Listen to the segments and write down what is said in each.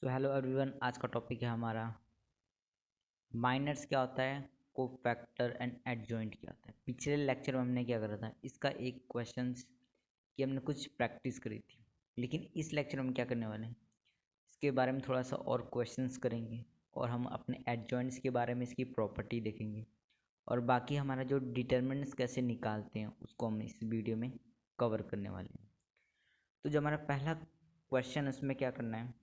Hello everyone, आज का topic है हमारा माइनर्स क्या होता है, कोफैक्टर एंड एडजॉइंट क्या होता है। पिछले लेक्चर में हमने क्या करा था, इसका एक क्वेश्चंस की हमने कुछ प्रैक्टिस करी थी, लेकिन इस लेक्चर में हम क्या करने वाले हैं, इसके बारे में थोड़ा सा और क्वेश्चंस करेंगे और हम अपने एडजॉइंट्स के बारे में इसकी प्रॉपर्टी देखेंगे और बाकी हमारा जो डिटर्मिनेंट्स कैसे निकालते हैं उसको हम इस वीडियो में कवर करने वाले हैं। तो जो हमारा पहला क्वेश्चन उसमें क्या करना है,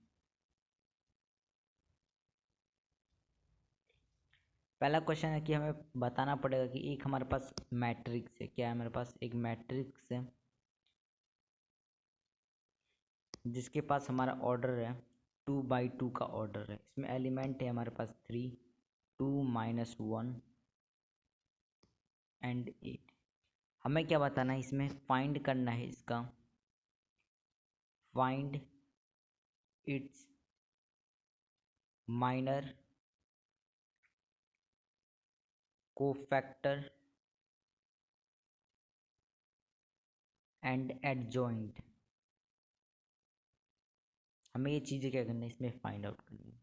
पहला क्वेश्चन है कि हमें बताना पड़ेगा कि एक हमारे पास मैट्रिक्स है। क्या है हमारे पास? एक मैट्रिक्स है जिसके पास हमारा ऑर्डर है 2 by 2 का ऑर्डर है। इसमें एलिमेंट है हमारे पास 3, 2, -1 एंड 8। हमें क्या बताना है, इसमें फाइंड करना है इसका find its minor cofactor and adjoint. हमें ये चीज़ें क्या करनी है, इसमें फाइंड आउट करनी है।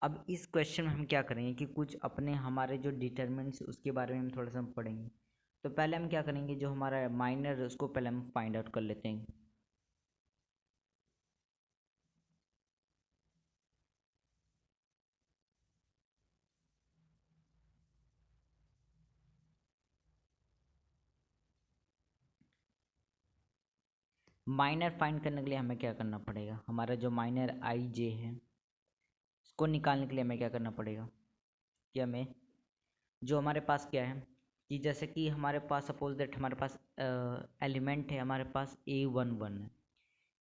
अब इस क्वेश्चन में हम क्या करेंगे कि कुछ अपने हमारे जो डिटरमिनेंट्स उसके बारे में हम थोड़ा सा पढ़ेंगे। तो पहले हम क्या करेंगे, जो हमारा माइनर है उसको पहले हम फाइंड आउट कर लेते हैं। माइनर फाइंड करने के लिए हमें क्या करना पड़ेगा, हमारा जो माइनर आई जे है उसको निकालने के लिए हमें क्या करना पड़ेगा कि हमें जो हमारे पास क्या है कि जैसे कि हमारे पास सपोज दैट हमारे पास एलिमेंट है, हमारे पास A11 है।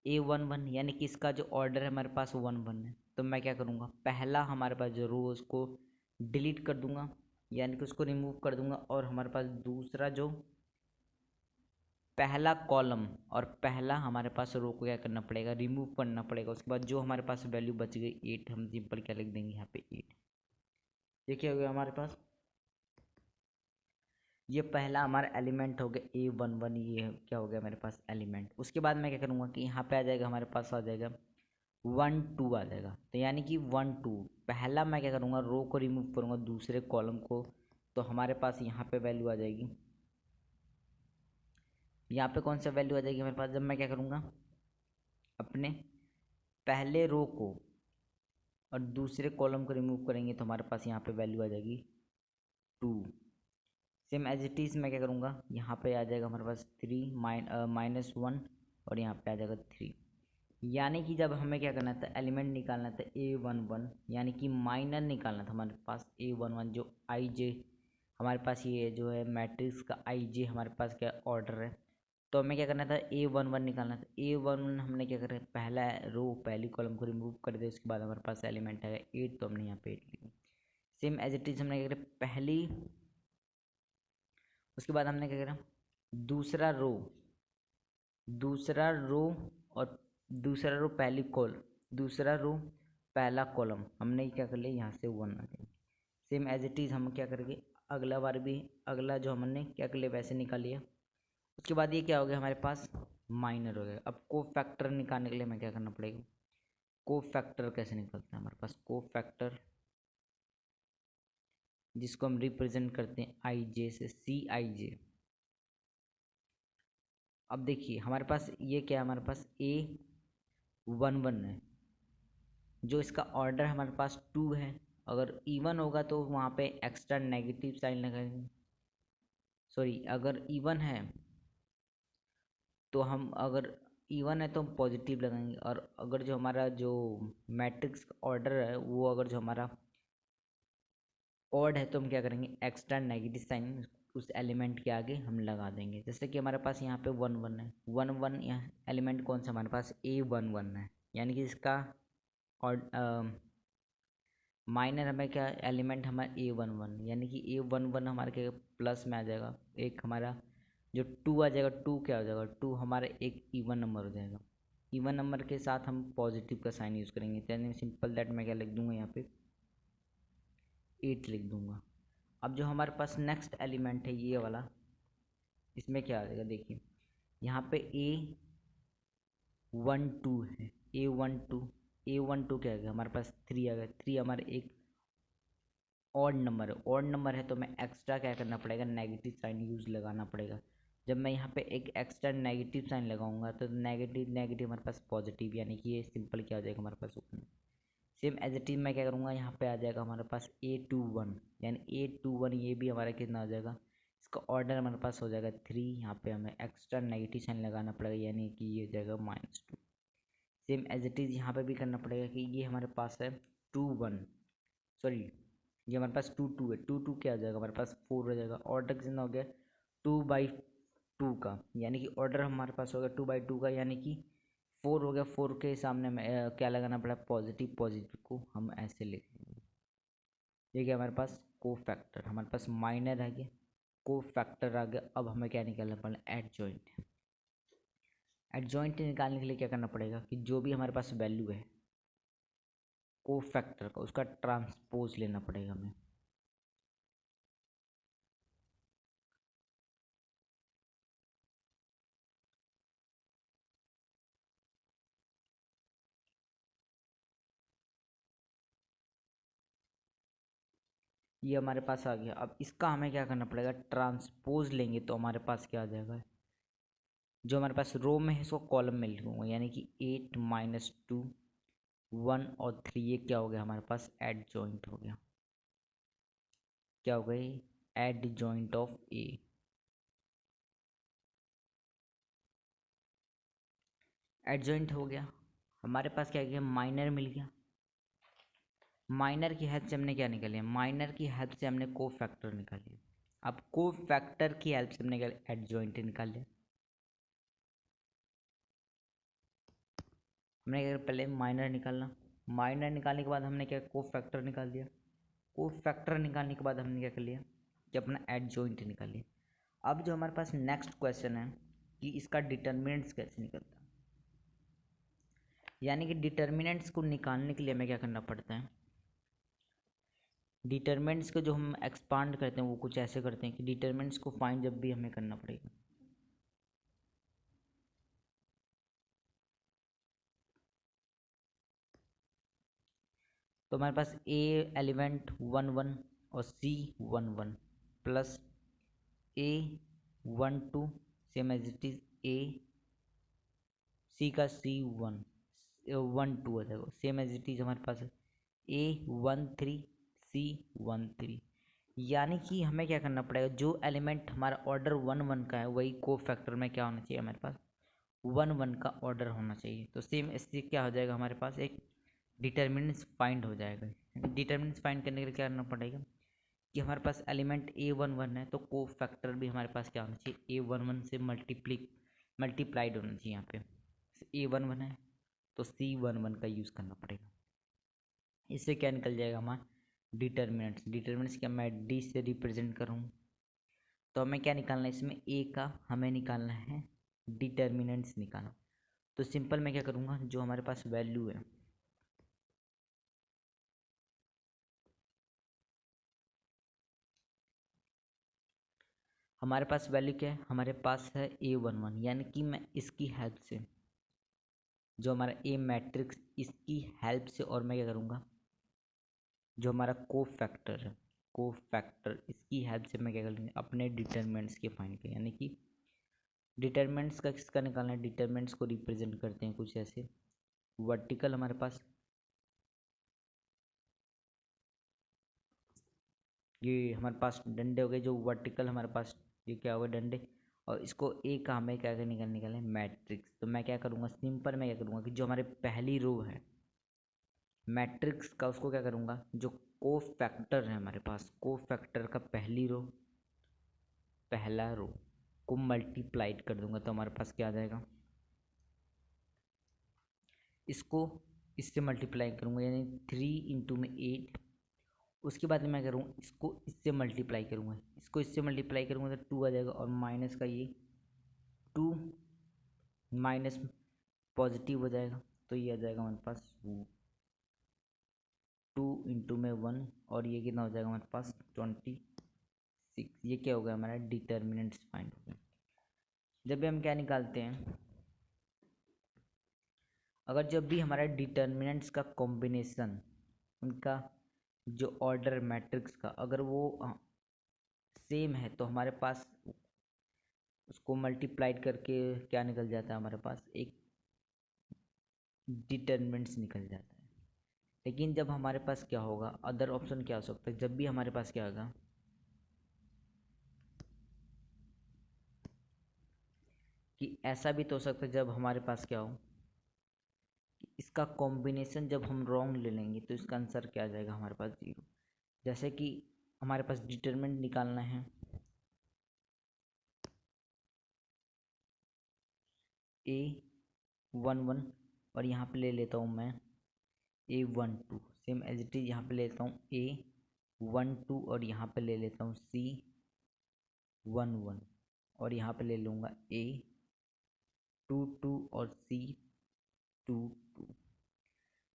A11 यानी कि इसका जो ऑर्डर है हमारे पास 1 1 है। तो मैं क्या करूँगा, पहला हमारे पास जो रो उसको डिलीट कर दूंगा, यानी कि उसको रिमूव कर दूंगा, और हमारे पास दूसरा जो पहला कॉलम और पहला हमारे पास रो को क्या करना पड़ेगा, रिमूव करना पड़ेगा। उसके बाद जो हमारे पास वैल्यू बच गई 8, हम सिंपल क्या लिख देंगे यहाँ पे 8। ये क्या हो गया हमारे पास, ये पहला हमारा एलिमेंट हो गया A11। ये क्या हो गया मेरे पास एलिमेंट। उसके बाद मैं क्या करूँगा कि यहाँ पे आ जाएगा हमारे पास आ जाएगा 1 2 आ जाएगा। तो यानी कि 1 2 पहला मैं क्या करूँगा, रो को रिमूव करूँगा, दूसरे कॉलम को, तो हमारे पास यहाँ पे वैल्यू आ जाएगी। यहाँ पे कौन सा वैल्यू आ जाएगी हमारे पास, जब मैं क्या करूँगा अपने पहले रो को और दूसरे कॉलम को रिमूव करेंगे तो हमारे पास यहाँ पे वैल्यू आ जाएगी 2। सेम एज इट इज़ मैं क्या करूँगा, यहाँ पे आ जाएगा हमारे पास 3 -1 और यहाँ पे आ जाएगा 3। यानी कि जब हमें क्या करना था, एलिमेंट निकालना था A11, यानी कि माइनर निकालना था हमारे पास A11 जो आई जे हमारे पास ये जो है मैट्रिक्स का आई जे हमारे पास क्या ऑर्डर है। तो हमें क्या करना था, A11 निकालना था। A11 हमने क्या करा, पहला रो पहली कॉलम को रिमूव कर दिया, उसके बाद हमारे पास एलिमेंट है 8, तो हमने यहाँ पे 8 लिखा। सेम एज इट इज़ हमने क्या करा पहली, उसके बाद हमने क्या करा दूसरा रो और दूसरा रो पहली कॉल दूसरा रो पहला कॉलम हमने क्या कर लिया, यहाँ से 1 आ गया। सेम एज इट इज़ हम क्या करेंगे, अगला बार भी अगला जो हमने क्या कर लिया वैसे निकाल लिया। उसके बाद ये क्या हो गया हमारे पास माइनर हो गया। अब को फैक्टर निकालने के लिए हमें क्या करना पड़ेगा, को फैक्टर कैसे निकलता है हमारे पास, को फैक्टर जिसको हम रिप्रेजेंट करते हैं आई जे से, CIJ। अब देखिए हमारे पास ये क्या है, हमारे पास A11 है, जो इसका ऑर्डर हमारे पास 2 है। अगर इवन होगा तो वहाँ पे एक्स्ट्रा नेगेटिव साइन लगाएंगे, सॉरी अगर इवन है तो हम, अगर इवन है तो हम पॉजिटिव लगाएंगे, और अगर जो हमारा जो मैट्रिक्स ऑर्डर है वो अगर जो हमारा ऑड है तो हम क्या करेंगे, एक्स्ट्रा नेगेटिव साइन उस एलिमेंट के आगे हम लगा देंगे। जैसे कि हमारे पास यहाँ पे 1 1 है, 1 1 यहाँ एलिमेंट कौन सा हमारे पास A11 है, यानी कि इसका और माइनर हमें क्या एलिमेंट हमारा A11, यानी कि A11 हमारे क्या प्लस में आ जाएगा। एक हमारा जो 2 आ जाएगा, 2 क्या हो जाएगा, 2 हमारा एक इवन नंबर हो जाएगा। इवन नंबर के साथ हम पॉजिटिव का साइन यूज़ करेंगे, यानी सिंपल दैट मैं क्या लिख दूंगा यहाँ पे 8 लिख दूंगा। अब जो हमारे पास नेक्स्ट एलिमेंट है ये वाला, इसमें क्या आ जाएगा, देखिए यहाँ पे A12 है, A12 A12 क्या आ गया हमारे पास 3 आ गया। 3 हमारे एक ऑड नंबर है, ऑड नंबर है तो मैं एक्स्ट्रा क्या करना पड़ेगा, नेगेटिव साइन यूज़ लगाना पड़ेगा। जब मैं यहाँ पे एक एक्स्ट्रा नेगेटिव साइन लगाऊंगा तो नेगेटिव नेगेटिव हमारे पास पॉजिटिव, यानी कि ये सिंपल क्या हो जाएगा हमारे पास open. Same as it is मैं क्या करूँगा, यहाँ पे आ जाएगा हमारे पास A21, यानी A21 ये भी हमारा कितना हो जाएगा, इसका ऑर्डर हमारे पास हो जाएगा 3। यहाँ पे हमें एक्स्ट्रा नेगेटिव साइन लगाना पड़ेगा, यानी कि ये हो जाएगा -2। सेम एज इट इज़ यहाँ पे भी करना पड़ेगा कि ये हमारे पास है 21, सॉरी ये हमारे पास 22 है, 22 क्या आ जाएगा हमारे पास 4 हो जाएगा। ऑर्डर कितना हो गया 2/2 का, यानी कि ऑर्डर हमारे पास हो गया 2/2 का, यानी कि 4 हो गया। 4 के सामने में क्या लगाना पड़ा, पॉजिटिव, पॉजिटिव को हम ऐसे लिखेंगे। ये क्या हमारे पास को फैक्टर, हमारे पास माइनर आ गया, को फैक्टर आ गया। अब हमें क्या निकालना पड़ेगा, एडजॉइंट। एडजॉइंट निकालने के लिए क्या करना पड़ेगा कि जो भी हमारे पास वैल्यू है को फैक्टर का, उसका ट्रांसपोज लेना पड़ेगा हमें। ये हमारे पास आ गया। अब इसका हमें क्या करना पड़ेगा, ट्रांसपोज लेंगे तो हमारे पास क्या आ जाएगा, जो हमारे पास रो में है इसको कॉलम में लिखूंगा, यानी कि 8 - 2 1 और 3, ये क्या हो गया हमारे पास एडजॉइंट हो गया। क्या हो गई, एडजॉइंट ऑफ ए। एडजॉइंट हो गया। हमारे पास क्या गया, माइनर मिल गया। माइनर की हेल्प से हमने क्या निकाली, माइनर की हेल्प से हमने को फैक्टर निकाली। अब को फैक्टर की हेल्प से हमने क्या एडजॉइंट निकाल लिया। हमने क्या पहले माइनर निकालना, माइनर निकालने के बाद हमने क्या को फैक्टर निकाल दिया। को फैक्टर निकालने के बाद हमने क्या कर लिया कि अपना एडजॉइंट निकाल लिया। अब जो हमारे पास नेक्स्ट क्वेश्चन है कि इसका डिटर्मिनेंट्स कैसे निकलता है, यानी कि डिटर्मिनेंट्स को निकालने के लिए हमें क्या करना पड़ता है। डिटर्मिनेंट्स को जो हम एक्सपांड करते हैं वो कुछ ऐसे करते हैं कि डिटर्मिनेंट्स को फाइंड जब भी हमें करना पड़ेगा, तो हमारे पास ए एलिमेंट 1 1 और C 1 1 plus A 1 2 same as it is A C का C 1 1 2 हो जाएगा, सेम एज इट इज हमारे पास है A 1 3 C 1 3। यानी कि हमें क्या करना पड़ेगा, जो एलिमेंट हमारा ऑर्डर 1 1 का है वही को फैक्टर में क्या होना चाहिए, हमारे पास 1 1 का ऑर्डर होना चाहिए। तो सेम इससे क्या हो जाएगा, हमारे पास एक डिटर्मिनेंट्स फाइंड हो जाएगा। डिटर्मिनेंट्स फाइंड करने के लिए क्या करना पड़ेगा कि हमारे पास एलिमेंट A 1 1 है तो को फैक्टर भी हमारे पास क्या होना चाहिए, A 1 1 से मल्टीप्लाइड होना चाहिए। यहाँ पे A 1 1 है तो C 1 1 का यूज़ करना पड़ेगा। इससे क्या निकल जाएगा हमारा डिटर्मिनेंट्स। डिटर्मिनेंट्स क्या मैं D से रिप्रेजेंट करूँ, तो हमें क्या निकालना है इसमें, A का हमें निकालना है डिटर्मिनेंट्स निकालना। तो सिंपल मैं क्या करूँगा, जो हमारे पास वैल्यू है हमारे पास वैल्यू क्या है, हमारे पास है A 1 1, यानी कि मैं इसकी हेल्प से जो हमारा ए मैट्रिक्स, इसकी हेल्प से और मैं क्या करूँगा, जो हमारा को फैक्टर है, को फैक्टर इसकी हेल्प से मैं क्या करूँगा अपने डिटरमिनेंट्स के फाइंड करें। यानी कि डिटरमिनेंट्स का किसका निकालना है, डिटरमिनेंट्स को रिप्रेजेंट करते हैं कुछ ऐसे, वर्टिकल हमारे पास ये हमारे पास डंडे हो गए, जो वर्टिकल हमारे पास ये क्या होगा डंडे, और इसको ए का हमें क्या क्या निकालें मैट्रिक्स। तो मैं क्या करूँगा, सिंपल मैं क्या करूँगा कि जो हमारे पहली रो है मैट्रिक्स का, उसको क्या करूँगा, जो को फैक्टर है हमारे पास, को फैक्टर का पहला रो को मल्टीप्लाइड कर दूंगा तो हमारे पास क्या आ जाएगा, इसको इससे मल्टीप्लाई करूँगा यानी 3 × 8। उसके बाद मैं करूँ इसको इससे मल्टीप्लाई करूँगा, इसको इससे मल्टीप्लाई करूँगा तो 2 आ जाएगा, और माइनस का ये 2 माइनस पॉजिटिव हो जाएगा तो ये आ जाएगा हमारे पास 2 × 1, और ये कितना हो जाएगा हमारे पास 26। ये क्या हो गया हमारा डिटर्मिनेंट्स फाइंड हो गया। जब भी हम क्या निकालते हैं, अगर जब भी हमारा डिटर्मिनेंट्स का कॉम्बिनेशन, उनका जो ऑर्डर मैट्रिक्स का अगर वो सेम है तो हमारे पास उसको मल्टीप्लाइड करके क्या निकल जाता है, हमारे पास एक डिटर्मिनेंट्स निकल जाता है। लेकिन जब हमारे पास क्या होगा, अदर ऑप्शन क्या हो सकता है, जब भी हमारे पास क्या होगा कि ऐसा भी तो हो सकता है जब हमारे पास क्या हो, इसका कॉम्बिनेशन जब हम रॉन्ग ले लेंगे तो इसका आंसर क्या आ जाएगा हमारे पास 0। जैसे कि हमारे पास डिटरमिनेंट निकालना है A11 और यहाँ पे ले लेता हूँ मैं A12, same as it is यहाँ पे ले लेता हूँ A12 और यहाँ पे ले लेता हूँ C11 और यहाँ पे ले लूँगा A22 और C22।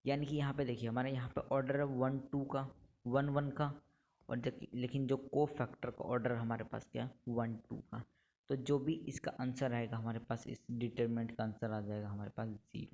यानी कि यहाँ पे देखिए हमारे यहाँ पे ऑर्डर है 1 2 का 1 1 का, और लेकिन जो को फैक्टर का ऑर्डर हमारे पास क्या है 1 2 का। तो जो भी इसका आंसर आएगा हमारे पास, इस डिटरमिनेंट का आंसर आ जाएगा हमारे पास 0।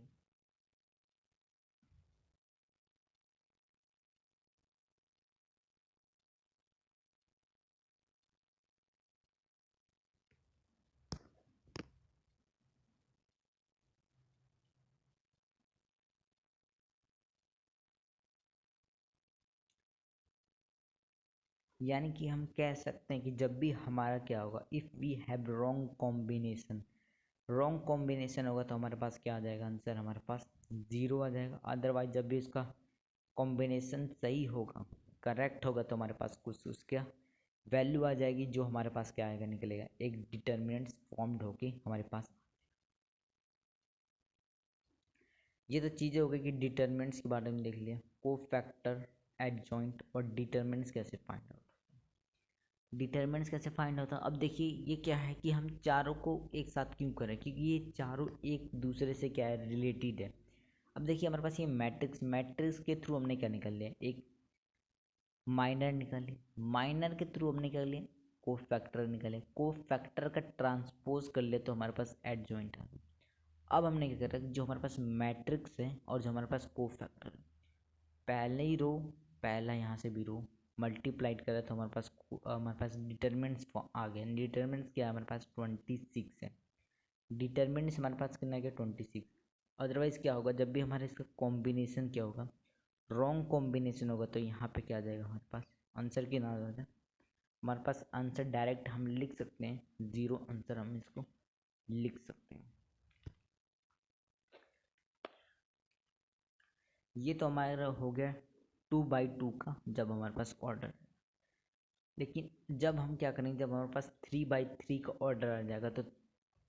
यानी कि हम कह सकते हैं कि जब भी हमारा क्या होगा, if we have wrong combination, wrong combination होगा तो हमारे पास क्या आ जाएगा आंसर, हमारे पास 0 आ जाएगा। अदरवाइज जब भी उसका कॉम्बिनेशन सही होगा, करेक्ट होगा, तो हमारे पास कुछ उसका वैल्यू आ जाएगी, जो हमारे पास क्या आएगा, निकलेगा एक डिटर्मिनेंट्स फॉर्म्ड होके हमारे पास। ये तो चीज़ें हो गई कि डिटर्मिनेंट्स के बारे में देख लिया, को फैक्टर, एडजॉइंट और डिटर्मिनेंट्स कैसे फाइंड आउट, डिटर्मिनेंट्स कैसे फाइंड होता है। अब देखिए ये क्या है कि हम चारों को एक साथ क्यों करें, क्योंकि ये चारों एक दूसरे से क्या है, रिलेटेड है। अब देखिए हमारे पास ये मैट्रिक्स, मैट्रिक्स के थ्रू हमने क्या निकाल लिया, एक माइनर निकाले, माइनर के थ्रू हमने क्या लिया, को फैक्टर निकाले, को फैक्टर का ट्रांसपोज कर ले तो हमारे पास एडजॉइंट है। अब हमने क्या करा, जो हमारे पास मैट्रिक्स है और जो हमारे पास को फैक्टर है, पहले ही रो, पहला यहाँ से भी रो मल्टीप्लाइड करा तो हमारे पास डिटर्मिनेंट्स आ गए। डिटर्मिनेंट्स क्या है, हमारे पास 26 है। डिटर्मिनेंट्स हमारे पास कितना गया 26। अदरवाइज़ क्या होगा, जब भी हमारे इसका कॉम्बिनेशन क्या होगा, रॉन्ग कॉम्बिनेशन होगा, तो यहाँ पे क्या आ जाएगा हमारे पास आंसर की ना आ जाएगा, हमारे पास आंसर डायरेक्ट हम लिख सकते हैं 0 आंसर हम इसको लिख सकते हैं। ये तो हमारा हो गया 2/2 का जब हमारे पास ऑर्डर। लेकिन जब हम क्या करेंगे, जब हमारे पास 3/3 का ऑर्डर आ जाएगा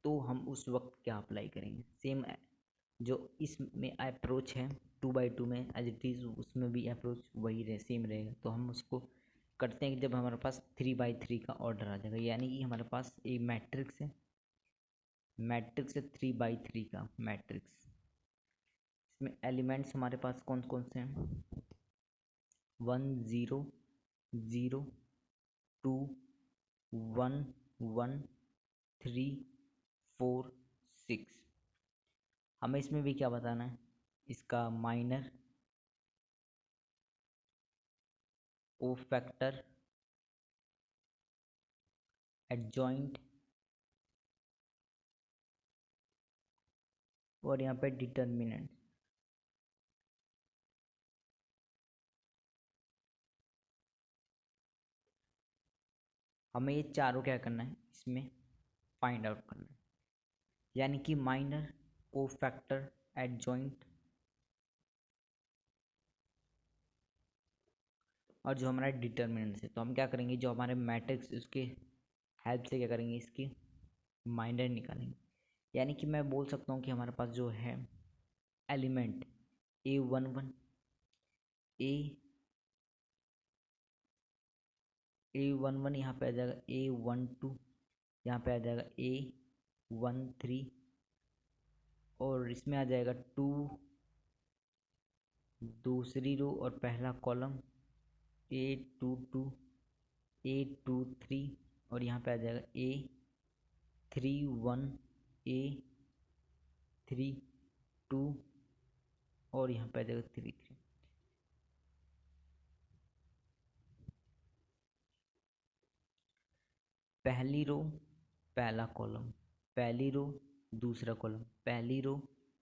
तो हम उस वक्त क्या अप्लाई करेंगे, सेम जो इसमें अप्रोच है 2/2 में एज इट इज़, उसमें भी अप्रोच वही सेम रहेगा। तो हम उसको करते हैं कि जब हमारे पास 3/3 का ऑर्डर आ जाएगा, यानी कि हमारे पास एक मैट्रिक्स है, मैट्रिक्स है 3/3 का मैट्रिक्स। इसमें एलिमेंट्स हमारे पास कौन कौन से हैं, 1 0 0 2 1 1 3 4 6। हमें इसमें भी क्या बताना है, इसका माइनर, ओ फैक्टर, एडजॉइंट और यहाँ पे डिटर्मिनेंट। हमें ये चारों क्या करना है, इसमें फाइंड आउट करना है। यानी कि माइनर, को फैक्टर, एडजॉइंट और जो हमारा डिटर्मिनेंट है। तो हम क्या करेंगे, जो हमारे मैट्रिक्स उसके हेल्प से क्या करेंगे, इसकी माइनर निकालेंगे। यानी कि मैं बोल सकता हूँ कि हमारे पास जो है एलिमेंट A11, A11 यहाँ पे आ जाएगा, A12 यहाँ पे आ जाएगा, A13 और इसमें आ जाएगा 2 दूसरी रो और पहला कॉलम, A22 A23 और यहाँ पे आ जाएगा A31 A32 और यहाँ पे आ जाएगा 3 3। पहली रो पहला कॉलम, पहली रो दूसरा कॉलम, पहली रो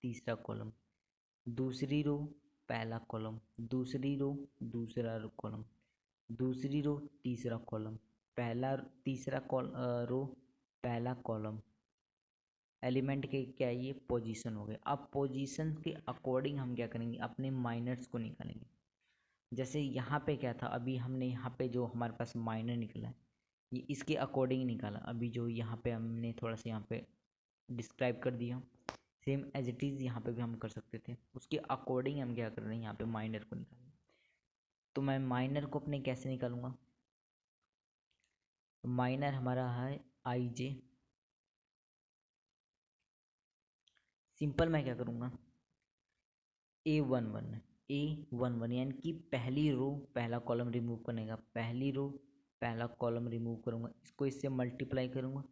तीसरा कॉलम, दूसरी रो पहला कॉलम, दूसरी रो दूसरा कॉलम, दूसरी रो तीसरा कॉलम, पहला तीसरा रो पहला कॉलम। एलिमेंट के क्या ये पोजीशन हो गए। अब पोजीशन के अकॉर्डिंग हम क्या करेंगे, अपने माइनर्स को निकालेंगे। जैसे यहाँ पे क्या था, अभी हमने यहाँ पे जो हमारे पास माइनर निकला है ये इसके अकॉर्डिंग निकाला। अभी जो यहाँ पे हमने थोड़ा सा यहाँ पे डिस्क्राइब कर दिया, सेम एज इट इज़ यहाँ पे भी हम कर सकते थे। उसके अकॉर्डिंग हम क्या कर रहे हैं, यहाँ पे माइनर को निकालेंगे। तो मैं माइनर को अपने कैसे निकालूंगा, माइनर हमारा है आई जे। सिंपल मैं क्या करूँगा, A11 यानी कि पहली रो पहला कॉलम रिमूव करने का, पहली रो पहला कॉलम रिमूव करूँगा, इसको इससे मल्टीप्लाई करूँगा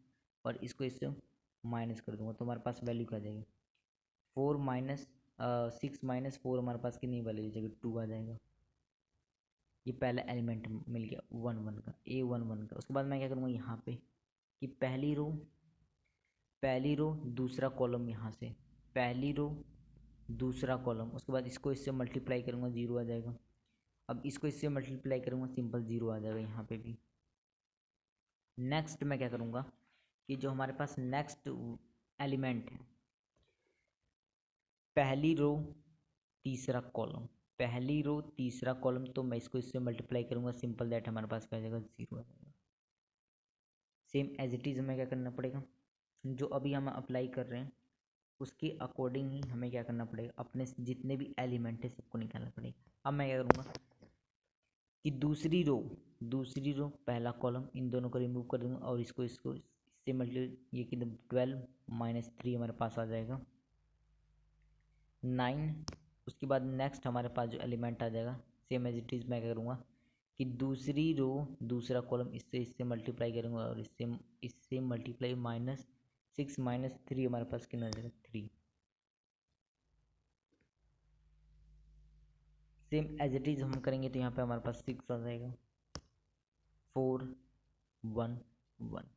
और इसको इससे माइनस कर दूँगा, तो हमारे पास वैल्यू क्या आ जाएगी 4 माइनस 6 माइनस 4 हमारे पास कितनी वैल्यू आ जाएगी 2 आ जाएगा। ये पहला एलिमेंट मिल गया 1 1 का, A11 का। उसके बाद मैं क्या करूँगा यहाँ पे कि पहली रो दूसरा कॉलम, यहाँ से पहली रो दूसरा कॉलम, उसके बाद इसको इससे मल्टीप्लाई करूँगा 0 आ जाएगा। अब इसको इससे मल्टीप्लाई करूँगा सिंपल 0 आ जाएगा यहाँ पे भी। नेक्स्ट मैं क्या करूँगा कि जो हमारे पास नेक्स्ट एलिमेंट है, पहली रो तीसरा कॉलम, पहली रो तीसरा कॉलम, तो मैं इसको इससे मल्टीप्लाई करूँगा सिंपल दैट हमारे पास क्या आ जाएगा 0 आ जाएगा। सेम एज इट इज़ हमें क्या करना पड़ेगा, जो अभी हम अप्लाई कर रहे हैं उसके अकॉर्डिंग ही हमें क्या करना पड़ेगा, अपने जितने भी एलिमेंट है सबको निकालना पड़ेगा। अब मैं क्या करूँगा कि दूसरी रो पहला कॉलम, इन दोनों को रिमूव कर दूँगा और इसको इससे मल्टीप्लाई, ये कितना 12 माइनस 3 हमारे पास आ जाएगा 9। उसके बाद नेक्स्ट हमारे पास जो एलिमेंट आ जाएगा, सेम एज इट इज़ मैं क्या करूँगा कि दूसरी रो दूसरा कॉलम, इससे मल्टीप्लाई करूँगा और इससे मल्टीप्लाई माइनस 6 माइनस 3 हमारे पास कितना आ जाएगा 3। सेम एज इट इज़ हम करेंगे तो यहाँ पे हमारे पास 6 आ जाएगा 4 1 1।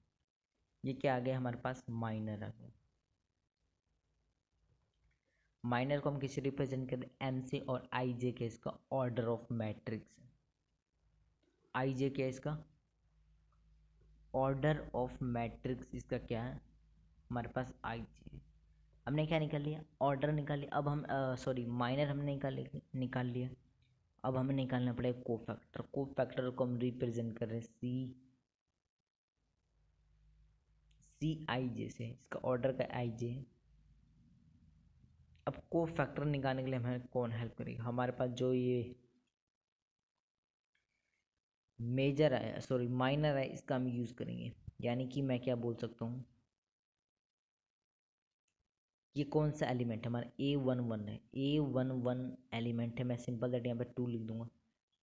ये क्या आ गया हमारे पास, माइनर आ गया। माइनर को हम किससे रिप्रेजेंट करते हैं, एम से, और आई जे क्या इसका ऑर्डर ऑफ मैट्रिक्स। आई जे क्या इसका ऑर्डर ऑफ मैट्रिक्स, इसका क्या है हमारे पास आई जे। हमने क्या निकाल लिया, ऑर्डर निकाल लिया। अब हम सॉरी माइनर हमने निकाल लिया। अब हमें निकालना पड़ेगा कोफैक्टर। कोफैक्टर को हम रिप्रेजेंट कर रहे हैं सी आई जे से, इसका ऑर्डर का आई जे। अब कोफैक्टर निकालने के लिए हमें कौन हेल्प करेगा, हमारे पास जो ये मेजर है सॉरी माइनर है, इसका हम यूज़ करेंगे। यानी कि मैं क्या बोल सकता हूँ, ये कौन सा एलिमेंट है हमारा A11 है, A11 एलिमेंट है। मैं सिंपल दैट यहाँ पे 2 लिख दूंगा,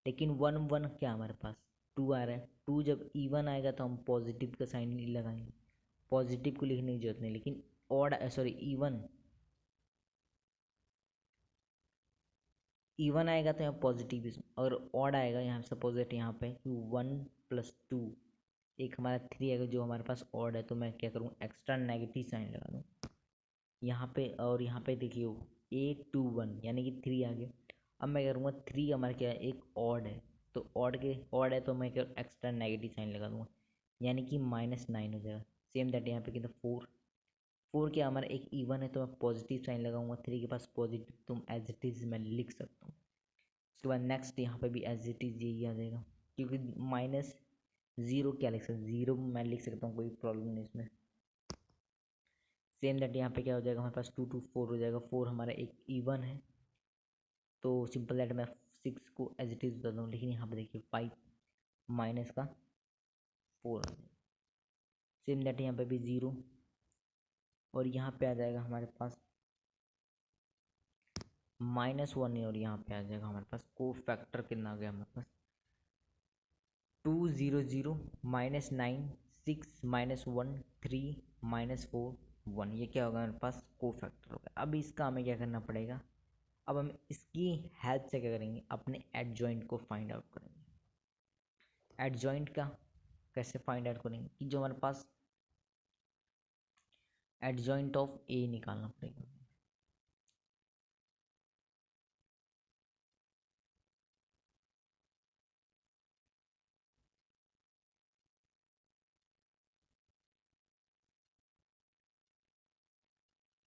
लेकिन 1 1 क्या हमारे पास 2 आ रहा है। 2 जब इवन आएगा तो हम पॉजिटिव का साइन नहीं लगाएंगे, पॉजिटिव को लिखने की जरूरत नहीं। लेकिन ऑड सॉरी इवन आएगा तो यहाँ पॉजिटिव, और ऑड आएगा यहाँ सपोज दैट यहाँ पे 1 + 2, एक हमारा 3 आएगा जो हमारे पास ऑड है, तो मैं क्या करूँ एक्स्ट्रा नेगेटिव साइन लगा दूँ यहाँ पे। और यहाँ पे देखिए A21 यानी कि 3 आ गया। अब मैं करूँगा 3 हमारा क्या है एक ऑड है, तो ऑड है तो मैं क्या एक्स्ट्रा नेगेटिव साइन लगा दूँगा, यानी कि -9 हो जाएगा। सेम दैट यहाँ पे कितना 4 क्या हमारा एक इवन है, तो मैं पॉजिटिव साइन लगाऊंगा। 3 के पास पॉजिटिव, तो एज इट इज़ मैं लिख सकता हूँ। उसके बाद नेक्स्ट यहाँ पे भी एज इट इज़ यही आ जाएगा, क्योंकि -0 क्या लिख सकता हूँ, 0 मैं लिख सकता हूँ, कोई प्रॉब्लम नहीं इसमें। सेम दैट यहाँ पे क्या हो जाएगा हमारे पास 2 2 4 हो जाएगा। 4 हमारा एक इवन है, तो सिंपल दैट मैं 6 को एज इट इज़ बता दूँ। लेकिन यहाँ पे देखिए 5 माइनस का 4 सेम दैट यहाँ पे भी 0, और यहाँ पे आ जाएगा हमारे पास -1 और यहाँ पे आ जाएगा हमारे पास को फैक्टर कितना आ गया हमारे पास 2 0 0 -9 6 -1 3 -4 1। ये क्या होगा हमारे पास को फैक्टर होगा। अब इसका हमें क्या करना पड़ेगा, अब हम इसकी हेल्प से क्या करेंगे, अपने एडजॉइंट को फाइंड आउट करेंगे। एडजॉइंट का कैसे फाइंड आउट करेंगे कि जो हमारे पास एडजॉइंट ऑफ ए निकालना पड़ेगा।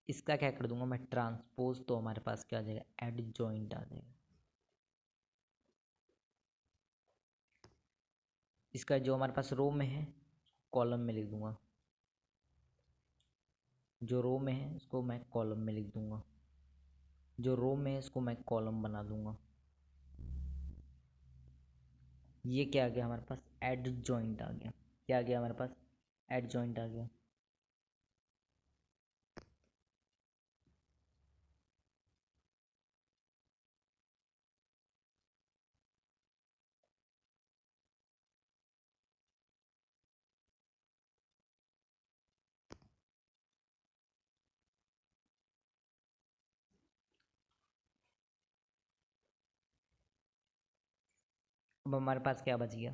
इसका क्या कर दूंगा मैं, ट्रांसपोज, तो हमारे पास क्या आ जाएगा, एडजॉइंट आ जाएगा। इसका जो हमारे पास रो में है कॉलम में लिख दूंगा, जो रो में है उसको मैं कॉलम में लिख दूंगा, जो रो में है इसको मैं कॉलम बना दूंगा। ये क्या आ गया हमारे पास, एडजॉइंट आ गया। क्या आ गया हमारे पास, एडजॉइंट आ गया। अब हमारे पास क्या बच गया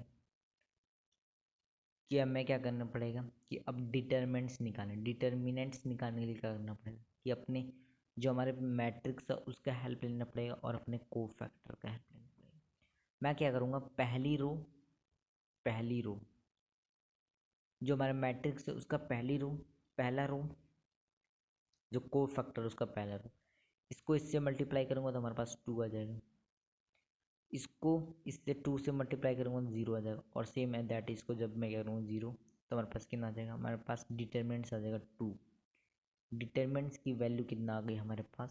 कि हमें क्या करना पड़ेगा कि अब डिटर्मिनेंट्स निकालने के लिए क्या करना पड़ेगा कि अपने जो हमारे मैट्रिक्स है उसका हेल्प लेना पड़ेगा और अपने कोफैक्टर का हेल्प लेना पड़ेगा। मैं क्या करूँगा, पहली रो जो हमारा मैट्रिक्स है उसका पहला रो जो कोफैक्टर उसका पहला रो, इसको इससे मल्टीप्लाई करूँगा तो हमारे पास 2 आ जाएगा। इसको इससे 2 से मल्टीप्लाई करूँगा तो 0 आ जाएगा, और सेम है दैट इसको जब मैं क्या करूँगा 0, तो हमारे पास कितना आ जाएगा, हमारे पास डिटरमिनेंट्स आ जाएगा 2। डिटरमिनेंट्स की वैल्यू कितना आ गई हमारे पास,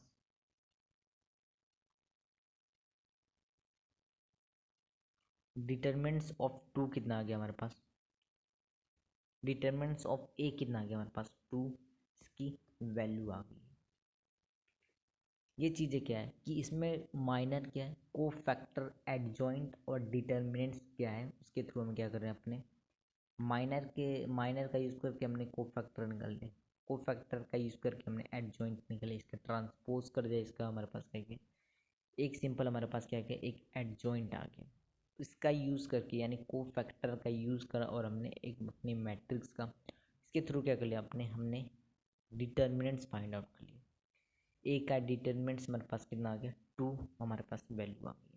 डिटरमिनेंट्स ऑफ 2 कितना आ गया हमारे पास, डिटरमिनेंट्स ऑफ ए कितना आ गया हमारे पास 2, इसकी वैल्यू आ गई। ये चीज़ें क्या है कि इसमें माइनर क्या है, को फैक्टर, एडजॉइंट और डिटर्मिनेंट्स क्या है उसके थ्रू हम क्या कर रहे हैं, अपने माइनर का यूज़ करके हमने को फैक्टर निकाल लिया, को फैक्टर का यूज़ करके हमने एडजॉइंट निकाले, इसका ट्रांसपोज कर दिया, इसका हमारे पास क्या है, एक सिंपल हमारे पास क्या है, एक एडजॉइंट आ गया। इसका यूज़ करके यानी को फैक्टर का यूज़ करा और हमने एक अपने मैट्रिक्स का इसके थ्रू क्या कर लिया, अपने हमने डिटर्मिनेंट्स फाइंड आउट कर लिया। ए का डिटर्मिनेंट्स हमारे पास कितना आ गया, 2, हमारे पास वैल्यू आ गई।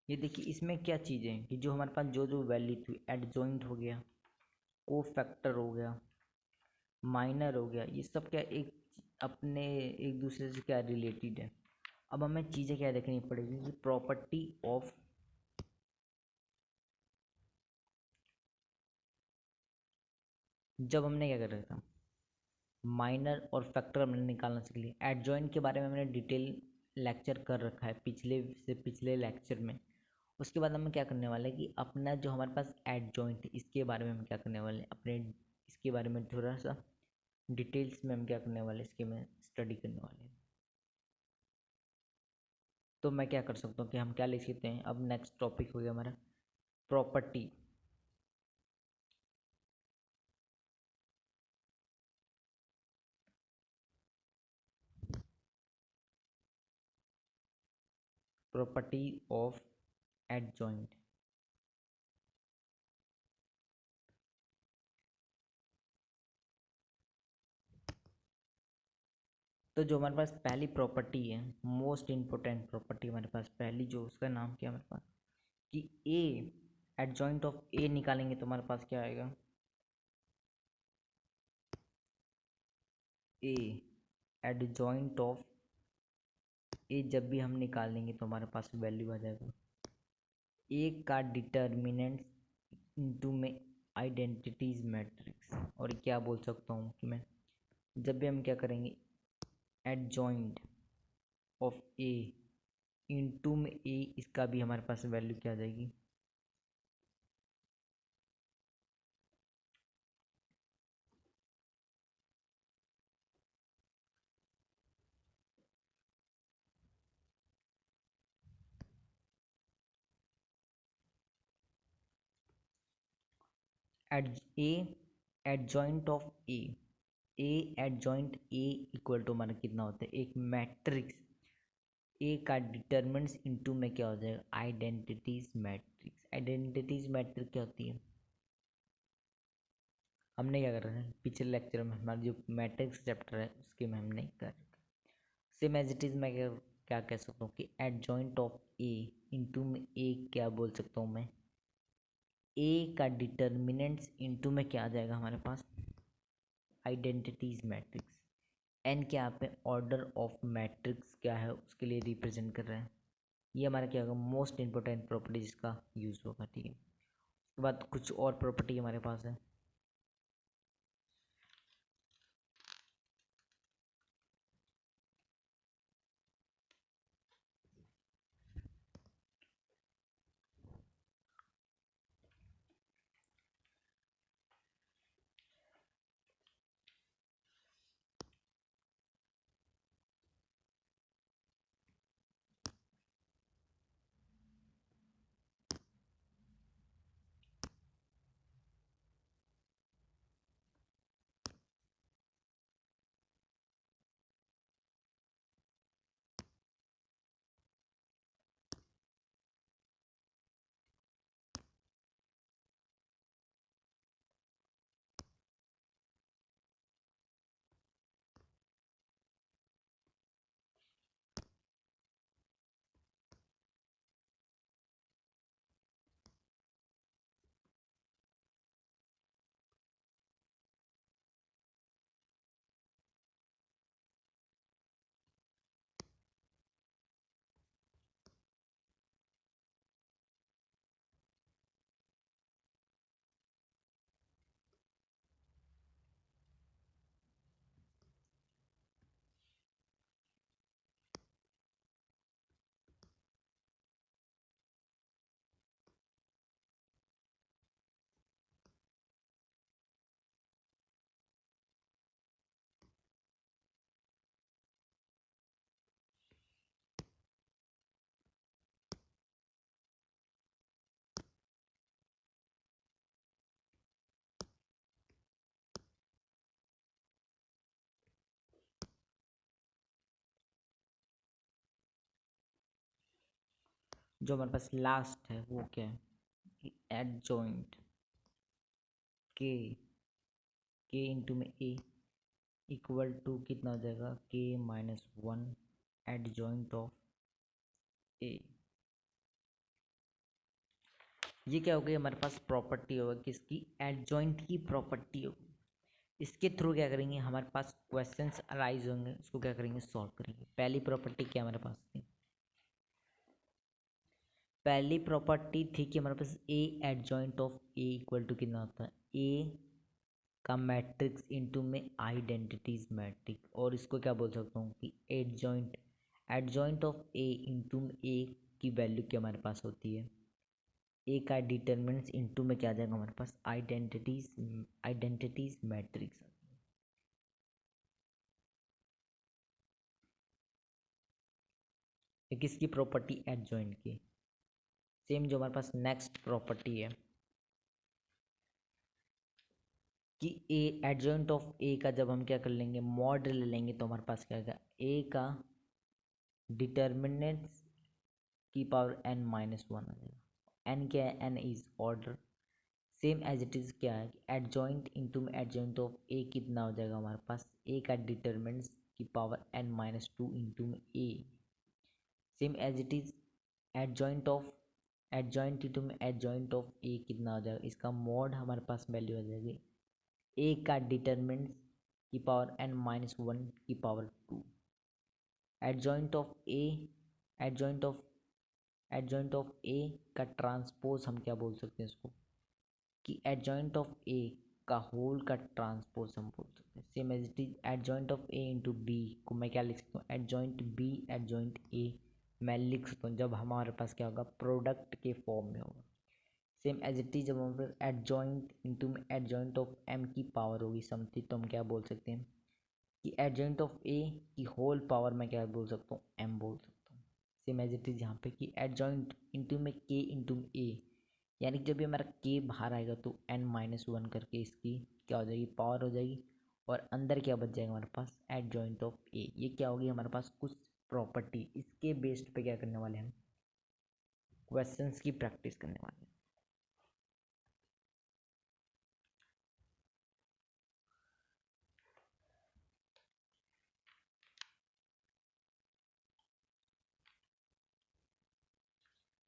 ये देखिए इसमें क्या चीज़ें हैं कि जो हमारे पास जो जो वैल्यू थी, एडजॉइंट हो गया, को फैक्टर हो गया, माइनर हो गया, ये सब क्या एक अपने एक दूसरे से क्या रिलेटेड है। अब हमें चीज़ें क्या देखनी पड़ेगी कि प्रॉपर्टी ऑफ जब हमने क्या कर रखा था, माइनर और फैक्टर हमने निकालना सीख लिया। एडजॉइंट के बारे में हमने डिटेल लेक्चर कर रखा है पिछले लेक्चर में। उसके बाद हम क्या करने वाले हैं कि अपना जो हमारे पास एडजॉइंट इसके बारे में हम क्या करने वाले हैं, अपने इसके बारे में थोड़ा सा डिटेल्स में हम क्या करने वाले हैं, इसके में स्टडी करने वाले हैं। तो मैं क्या कर सकता हूँ कि हम क्या लिख सकते हैं, अब नेक्स्ट टॉपिक हो गया हमारा प्रॉपर्टी। Property of adjoint. तो जो हमारे पास पहली प्रॉपर्टी है, मोस्ट इम्पोर्टेंट प्रॉपर्टी हमारे पास पहली, जो उसका नाम क्या है हमारे पास कि ए, एडजॉइंट ऑफ ए निकालेंगे तो हमारे पास क्या आएगा, ए एडजॉइंट ऑफ ए जब भी हम निकालेंगे तो हमारे पास वैल्यू आ जाएगा ए का डिटर्मिनेंट इनटू में आइडेंटिटीज मैट्रिक्स। और क्या बोल सकता हूँ कि मैं जब भी हम क्या करेंगे, एडजॉइंट ऑफ ए इनटू में ए, इसका भी हमारे पास वैल्यू क्या आ जाएगी, A adjoint of A adjoint A equal to हमारा कितना होता है, एक मैट्रिक्स ए का डिटर्मिनेंट्स इनटू में क्या हो जाएगा, आइडेंटिटीज मैट्रिक्स। आइडेंटिटीज मैट्रिक्स क्या होती है, हमने क्या कर रहे हैं पिछले लेक्चर में, हमारा जो मैट्रिक्स चैप्टर है उसके में हमने कर सेम एज इट इज़। मैं क्या कह सकता हूँ कि एडजॉइंट ऑफ ए इंटू में ए क्या बोल सकता हूँ मैं, ए का डिटर्मिनेंट्स इंटू में क्या आ जाएगा हमारे पास, आइडेंटिटीज मैट्रिक्स। एन क्या यहाँ पे ऑर्डर ऑफ मैट्रिक्स क्या है उसके लिए रिप्रेजेंट कर रहे हैं। ये हमारा क्या होगा, मोस्ट इंपॉर्टेंट प्रॉपर्टी जिसका यूज़ होगा, ठीक है। उसके बाद कुछ और प्रॉपर्टी हमारे पास है। जो हमारे पास लास्ट है वो क्या है, एडजॉइंट के इंटू में ए इक्वल टू कितना हो जाएगा, के माइनस वन एडजॉइंट ऑफ ए। ये क्या हो गई हमारे पास प्रॉपर्टी होगा किसकी, एडजॉइंट की प्रॉपर्टी होगी। इसके थ्रू क्या करेंगे, हमारे पास क्वेश्चंस अराइज होंगे, उसको क्या करेंगे, सॉल्व करेंगे। पहली प्रॉपर्टी क्या हमारे पास थी, पहली प्रॉपर्टी थी कि हमारे पास A adjoint of A equal to कितना होता है, ए का मैट्रिक्स इनटू में आइडेंटिटीज मैट्रिक्स। और इसको क्या बोल सकता हूँ कि एडजॉइंट ऑफ ए इंटू में ए की वैल्यू क्या हमारे पास होती है, ए का डिटर्मिनेंट्स इनटू में क्या आ जाएगा हमारे पास, आइडेंटिटीज मैट्रिक्स। ये किसकी प्रॉपर्टी, एडजॉइंट की। सेम जो हमारे पास नेक्स्ट प्रॉपर्टी है कि ए एडजॉइंट ऑफ ए का जब हम क्या कर लेंगे, मॉड ले लेंगे तो हमारे पास क्या आएगा, ए का डिटर्मिनेंट्स की पावर एन माइनस वन आ जाएगा। एन क्या है, N is order. Same as it is क्या है कि एडजॉइंट इंटू में एडजॉइंट ऑफ ए कितना हो जाएगा हमारे पास, ए का डिटर्मिनेंट्स की power N minus two into में A. Same as it is adjoint of adjoint into में एडजॉइंट ऑफ ए कितना हो जाएगा, इसका मॉड हमारे पास वैल्यू आ जाएगी ए का डिटर्मिनेंट्स की पावर एन माइनस वन की power two. Adjoint of A adjoint of adjoint of A का ट्रांसपोज हम क्या बोल सकते हैं इसको, कि एडजॉइंट ऑफ ए का होल का ट्रांसपोज हम बोल सकते हैं। Same as it is adjoint of A into B को मैं क्या लिख सकता हूँ, एडजॉइंट बी एडजॉइंट ए मैं लिख सकता हूँ जब हमारे पास क्या होगा, प्रोडक्ट के फॉर्म में होगा। सेम एज इट इज जब हमारे पास एडजॉइंट इंटू में एडजॉइंट ऑफ एम की पावर होगी समथिंग, तो हम क्या बोल सकते हैं कि एडजॉइंट ऑफ ए की होल पावर मैं क्या बोल सकता हूँ, एम बोल सकता हूँ। सेम एज इट इज यहाँ पे कि एडजॉइंट इंटू में के इंटू ए, यानी कि जब भी हमारा के बाहर आएगा तो n-1 करके इसकी क्या हो जाएगी, पावर हो जाएगी। और अंदर क्या बच जाएगा हमारे पास, एडजॉइंट ऑफ ए। ये क्या होगी हमारे पास, कुछ प्रॉपर्टी। इसके बेस्ड पे क्या करने वाले हैं, क्वेश्चंस की प्रैक्टिस करने वाले हैं।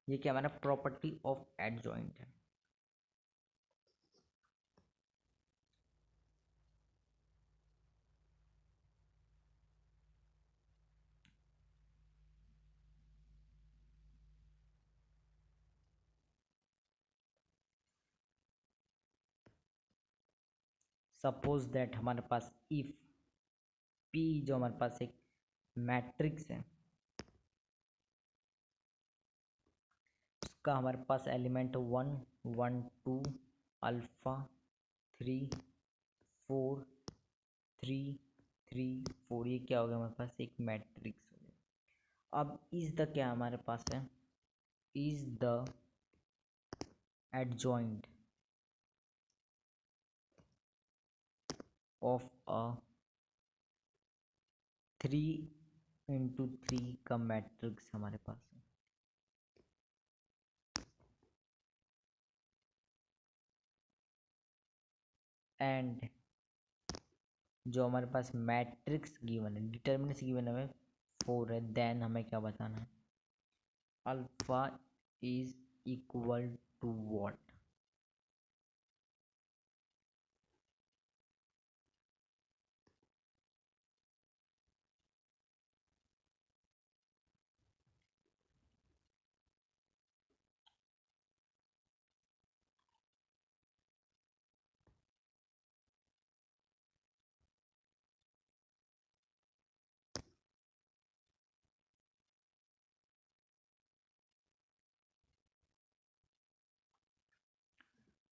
ये क्या हमारा प्रॉपर्टी ऑफ एडजॉइंट है। सपोज दैट हमारे पास इफ पी जो हमारे पास एक मैट्रिक्स है, उसका हमारे पास एलिमेंट 1 1 2 अल्फा 3 4 3 3 4, ये क्या हो गया हमारे पास, एक मैट्रिक्स हो गया। अब इज द क्या हमारे पास है, is the adjoint of a 3x3 का मैट्रिक्स हमारे पास है। एंड जो हमारे पास मैट्रिक्स गिवन है, डिटर्मिनेंट्स गिवन है 4 है, देन हमें क्या बताना है, alpha is equal to what.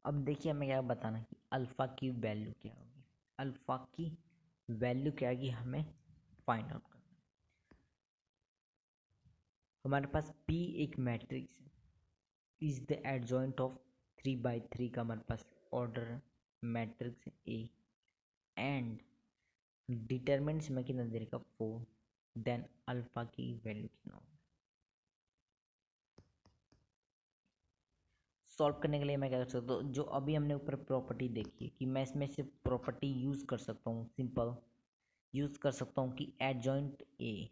अब देखिए हमें क्या बताना कि अल्फ़ा की वैल्यू क्या होगी, अल्फ़ा की वैल्यू क्या होगी हमें फाइंड आउट करना है। हमारे पास P एक मैट्रिक्स है, is the adjoint of 3x3 का हमारे पास order matrix A, and determinants में कितना दे रखा 4, देन अल्फ़ा की वैल्यू कितना होगी। सॉल्व करने के लिए मैं क्या कर सकता हूँ, जो अभी हमने ऊपर प्रॉपर्टी देखी है कि मैं इसमें से प्रॉपर्टी यूज़ कर सकता हूँ, सिंपल यूज़ कर सकता हूँ कि adjoint A,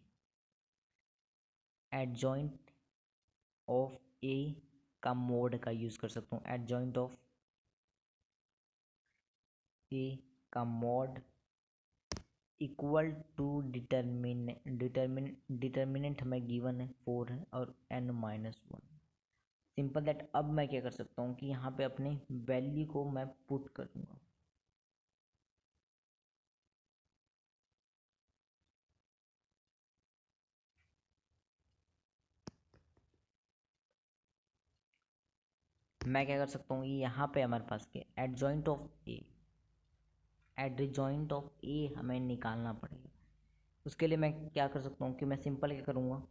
adjoint of A का मोड का यूज़ कर सकता हूँ, एडजॉइंट ऑफ ए का मोड इक्वल टू डिटर्मिनेंट हमें गिवन है 4 है और n-1। सिंपल दैट अब मैं क्या कर सकता हूँ कि यहाँ पे अपने वैल्यू को मैं पुट कर दूंगा। मैं क्या कर सकता हूँ, यहाँ पे हमारे पास के adjoint of A, adjoint of A हमें निकालना पड़ेगा। उसके लिए मैं क्या कर सकता हूँ कि मैं सिंपल क्या करूँगा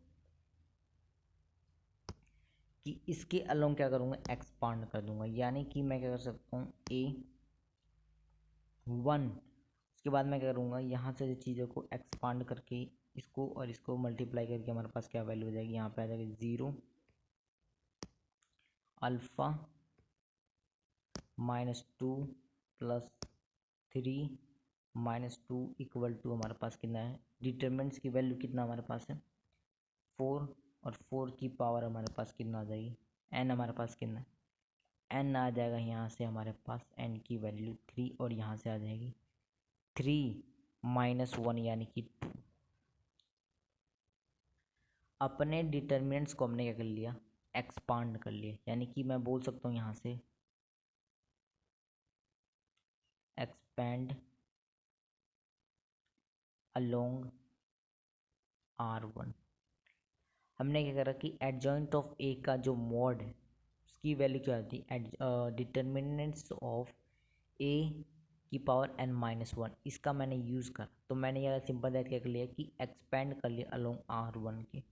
कि इसके अलोंग क्या करूँगा, एक्सपांड कर दूंगा। यानी कि मैं क्या कर सकता हूँ, ए 1, उसके बाद मैं क्या करूँगा यहाँ से चीज़ों को एक्सपांड करके इसको और इसको मल्टीप्लाई करके हमारे पास क्या वैल्यू हो जाएगी, यहाँ पे आ जाएगी 0 अल्फ़ा -2 प्लस 3 -2 इक्वल टू हमारे पास कितना है, डिटरमिनेंट्स की वैल्यू कितना हमारे पास है 4, और 4 की पावर हमारे पास कितना आ जाएगी, n हमारे पास कितना है, n आ जाएगा यहाँ से हमारे पास n की वैल्यू 3, और यहाँ से आ जाएगी 3 - 1 यानी कि 2। अपने डिटर्मिनेंट्स को हमने क्या कर लिया, एक्सपांड कर लिया। यानी कि मैं बोल सकता हूँ यहाँ से एक्सपेंड अलोंग R1। हमने क्या करा कि एडजॉइंट ऑफ ए का जो मॉड है उसकी वैल्यू क्या आती है, डिटर्मिनेंट्स ऑफ ए की पावर n-1, इसका मैंने यूज़ करा। तो मैंने यह सिंपल दैट क्या कर लिया कि एक्सपेंड कर लिया अलोंग R1 के।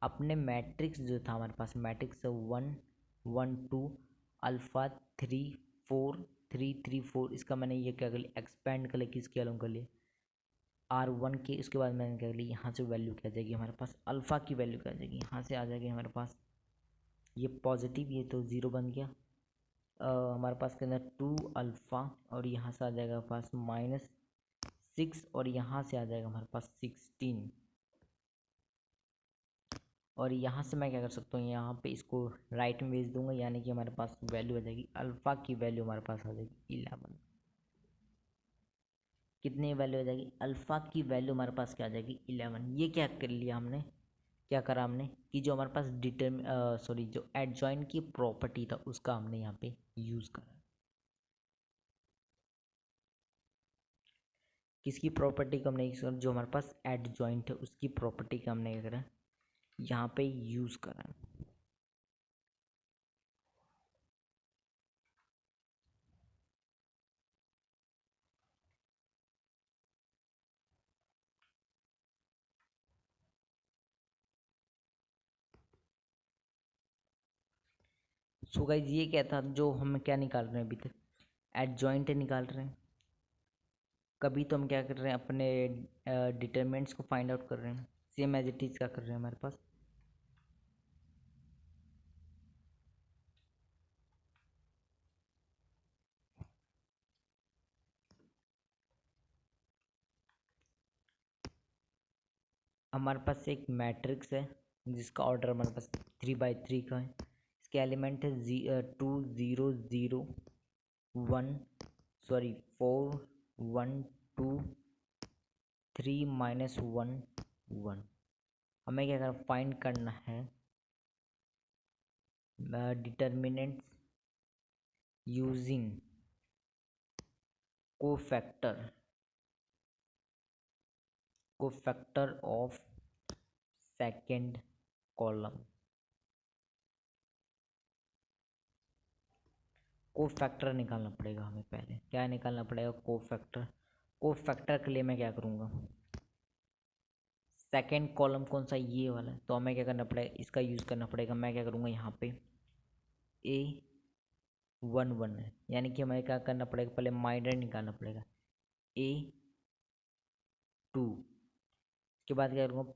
अपने मैट्रिक्स जो था हमारे पास, मैट्रिक्स 1 1 2 अल्फ़ा 34334, इसका मैंने ये क्या कर लिया, एक्सपेंड कर लिया, किसके अलॉन्ग कर लिया, R1 के। उसके बाद मैंने क्या कर लिया, यहाँ से वैल्यू क्या आ जाएगी हमारे पास, अल्फ़ा की वैल्यू क्या आ जाएगी, यहाँ से आ जाएगी हमारे पास ये पॉजिटिव, ये तो ज़ीरो बन गया। हमारे पास के अंदर 2 अल्फ़ा, और यहाँ से आ जाएगा हमारे पास -6, और यहाँ से आ जाएगा हमारे पास 16। और यहाँ से मैं क्या कर सकता हूँ, यहाँ पे इसको राइट में भेज दूंगा, यानी कि हमारे पास वैल्यू आ जाएगी, अल्फ़ा की वैल्यू हमारे पास आ जाएगी 11। कितनी वैल्यू आ जाएगी, अल्फ़ा की वैल्यू हमारे पास क्या आ जाएगी, 11। ये क्या कर लिया हमने, क्या करा हमने कि जो हमारे पास जो एडजॉइन की प्रॉपर्टी था उसका हमने यहाँ पे यूज़ करा। किसकी प्रॉपर्टी का हमने यूज़ करा, जो हमारे पास एडजॉइंट है उसकी प्रॉपर्टी का हमने क्या करा, यहाँ पे यूज़ करा। सो गाइस ये क्या था, जो हम क्या निकाल रहे हैं अभी तक, एडजॉइंट निकाल रहे हैं। कभी तो हम क्या कर रहे हैं, अपने डिटरमिनेंट्स को फाइंड आउट कर रहे हैं, सेम एज इट इज़ क्या कर रहे हैं हमारे पास, हमारे पास एक मैट्रिक्स है जिसका ऑर्डर हमारे पास 3 by 3 का है। इसके एलिमेंट है 2 0 0 1, सॉरी 4 1 2 3 -1 1। हमें क्या करना, फाइंड करना है determinants using cofactor of second column. Cofactor निकालना पड़ेगा हमें, पहले क्या निकालना पड़ेगा, कोफैक्टर। कोफैक्टर के लिए मैं क्या करूँगा, सेकेंड कॉलम कौन सा, ये वाला है, तो हमें क्या करना पड़ेगा, इसका यूज़ करना पड़ेगा। मैं क्या करूँगा, यहाँ पे A11 है, यानी कि हमें क्या करना पड़ेगा, पहले माइनर निकालना पड़ेगा A2। उसके बाद क्या करूँगा,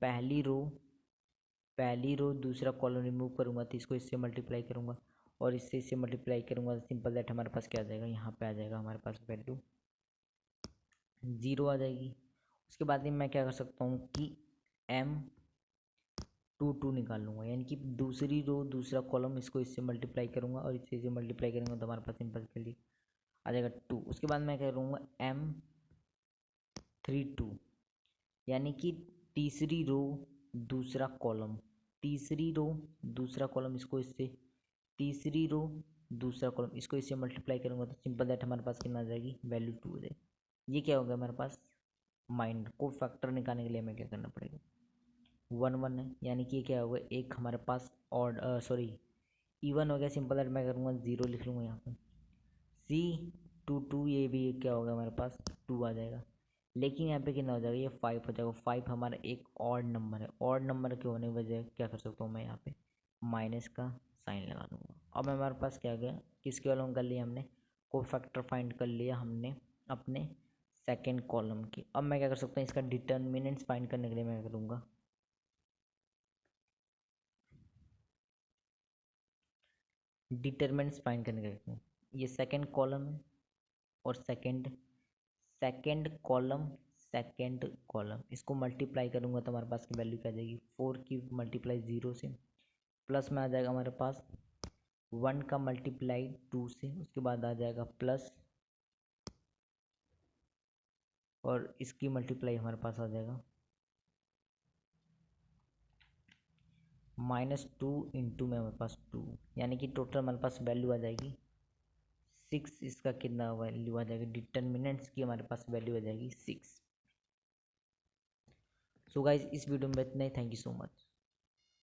पहली रो दूसरा कॉलम रिमूव करूँगा, तो इसको इससे मल्टीप्लाई करूँगा, और इससे मल्टीप्लाई करूँगा, सिंपल दैट हमारे पास क्या आ जाएगा, यहाँ पे आ जाएगा हमारे पास वैल्यू 0 आ जाएगी। उसके बाद में मैं क्या कर सकता हूँ कि M22 निकाल लूँगा, यानी कि दूसरी रो दूसरा कॉलम, इसको इससे मल्टीप्लाई करूँगा और इससे मल्टीप्लाई करूँगा, तो हमारे पास सिंपल के लिए आ जाएगा 2। उसके बाद मैं क्या करूँगा, M32, यानी कि तीसरी रो दूसरा कॉलम, इसको इससे, तीसरी रो दूसरा कॉलम, इसको इससे मल्टीप्लाई करूँगा, तो सिंपल दैट हमारे पास कितना आ जाएगी, वैल्यू 2 हो जाएगी। ये क्या हो गया हमारे पास, माइनर को फैक्टर निकालने के लिए हमें क्या करना पड़ेगा, 1 1 है, यानी कि क्या होगा, एक हमारे पास और इवन हो गया, सिंपल दैट मैं करूँगा 0 लिख लूँगा यहाँ पर, C22, ये भी क्या होगा हमारे पास 2 आ जाएगा। लेकिन यहाँ पे कितना हो जाएगा, ये 5 हो जाएगा। 5 हमारा एक ऑड नंबर है, ऑड नंबर के होने की वजह क्या कर सकता हूँ मैं, यहाँ पे माइनस का साइन लगा दूँगा। अब हमारे पास क्या गया, किसके अलॉन्ग कर लिया हमने, कोफैक्टर फाइंड कर लिया हमने अपने सेकेंड कॉलम की। अब मैं क्या कर सकता हूँ, इसका डिटर्मिनेंट्स फाइंड करने के लिए मैं करूँगा, डिटर्मिनेंट्स फाइंड करने के लिए ये सेकेंड कॉलम है, और सेकेंड कॉलम इसको मल्टीप्लाई करूँगा, तो हमारे पास की वैल्यू क्या आ जाएगी, 4 की मल्टीप्लाई 0 से, प्लस में आ जाएगा हमारे पास 1 का मल्टीप्लाई 2 से, उसके बाद आ जाएगा प्लस, और इसकी मल्टीप्लाई हमारे पास आ जाएगा -2 इंटू में हमारे पास 2, यानी कि टोटल हमारे पास वैल्यू आ जाएगी 6। इसका कितना वैल्यू आ जाएगी, डिटर्मिनेंट्स की हमारे पास वैल्यू आ जाएगी 6। सो गाइज इस वीडियो में इतना ही, थैंक यू सो मच।